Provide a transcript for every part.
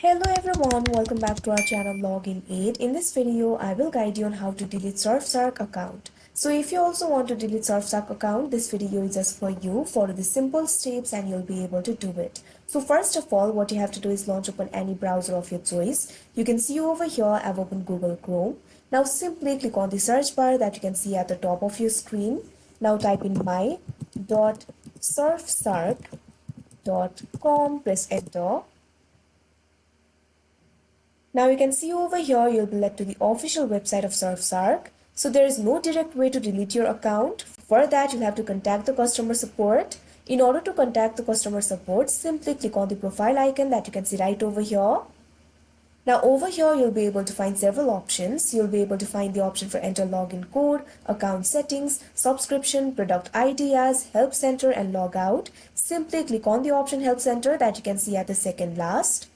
Hello everyone, welcome back to our channel Login Aid. In this video, I will guide you on how to delete Surfshark account. So if you also want to delete Surfshark account, this video is just for you. Follow the simple steps and you'll be able to do it. So first of all, what you have to do is launch open any browser of your choice. You can see over here, I've opened Google Chrome. Now simply click on the search bar that you can see at the top of your screen. Now type in my.surfshark.com, press enter. Now you can see over here you'll be led to the official website of Surfshark. So there is no direct way to delete your account. For that you'll have to contact the customer support. In order to contact the customer support, simply click on the profile icon that you can see right over here. Now over here you'll be able to find several options. You'll be able to find the option for enter login code, account settings, subscription, product ID as, help center and log out. Simply click on the option help center that you can see at the second last.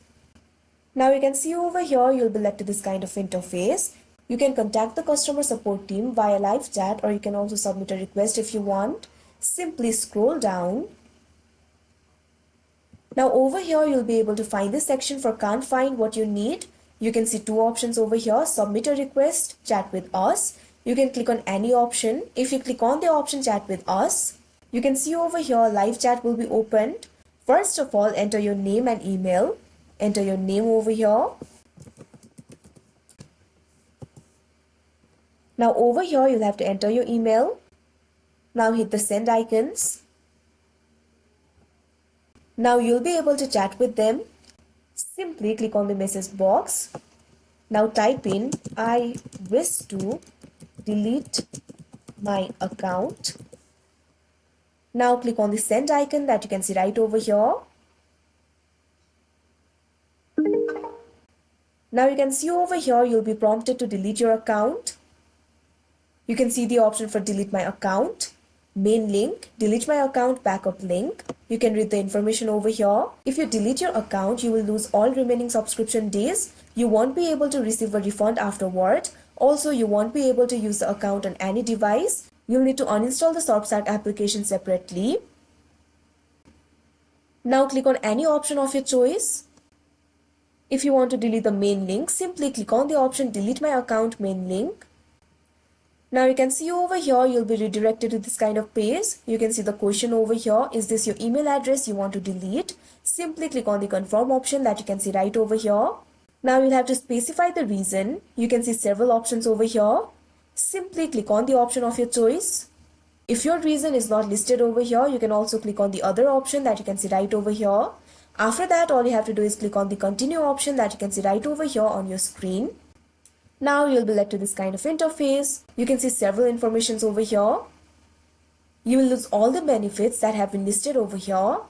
Now you can see over here you'll be led to this kind of interface. You can contact the customer support team via live chat, or you can also submit a request if you want. Simply scroll down. Now over here you'll be able to find this section for can't find what you need. You can see two options over here: submit a request, chat with us. You can click on any option. If you click on the option chat with us, you can see over here live chat will be opened. First of all, enter your name and email. Enter your name over here. Now over here you'll have to enter your email. Now hit the send icons. Now you'll be able to chat with them. Simply click on the message box. Now type in I wish to delete my account. Now click on the send icon that you can see right over here. Now you can see over here you'll be prompted to delete your account. You can see the option for delete my account, main link, delete my account, backup link. You can read the information over here. If you delete your account, you will lose all remaining subscription days. You won't be able to receive a refund afterward. Also, you won't be able to use the account on any device. You'll need to uninstall the Surfshark application separately. Now click on any option of your choice. If you want to delete the main link, simply click on the option delete my account main link. Now you can see over here you'll be redirected to this kind of page. You can see the question over here, is this your email address you want to delete? Simply click on the confirm option that you can see right over here. Now you'll have to specify the reason. You can see several options over here. Simply click on the option of your choice. If your reason is not listed over here, you can also click on the other option that you can see right over here. After that, all you have to do is click on the continue option that you can see right over here on your screen. Now you'll be led to this kind of interface. You can see several informations over here. You will lose all the benefits that have been listed over here.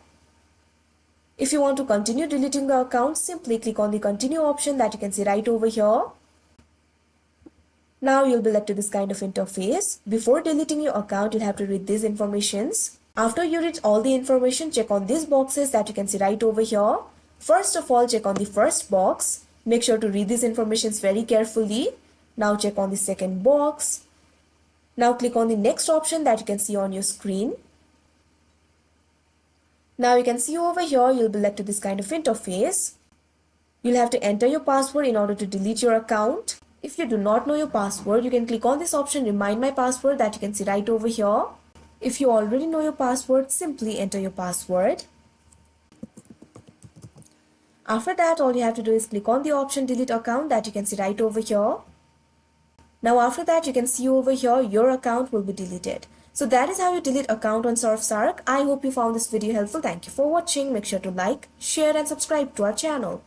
If you want to continue deleting the account, simply click on the continue option that you can see right over here. Now you'll be led to this kind of interface. Before deleting your account, you'll have to read these informations. After you read all the information, check on these boxes that you can see right over here. First of all, check on the first box. Make sure to read these informations very carefully. Now check on the second box. Now click on the next option that you can see on your screen. Now you can see over here you'll be led to this kind of interface. You'll have to enter your password in order to delete your account. If you do not know your password, you can click on this option remind my password that you can see right over here. If you already know your password, simply enter your password. After that, all you have to do is click on the option delete account that you can see right over here. Now after that, you can see over here your account will be deleted. So that is how you delete account on Surfshark. I hope you found this video helpful. Thank you for watching. Make sure to like, share and subscribe to our channel.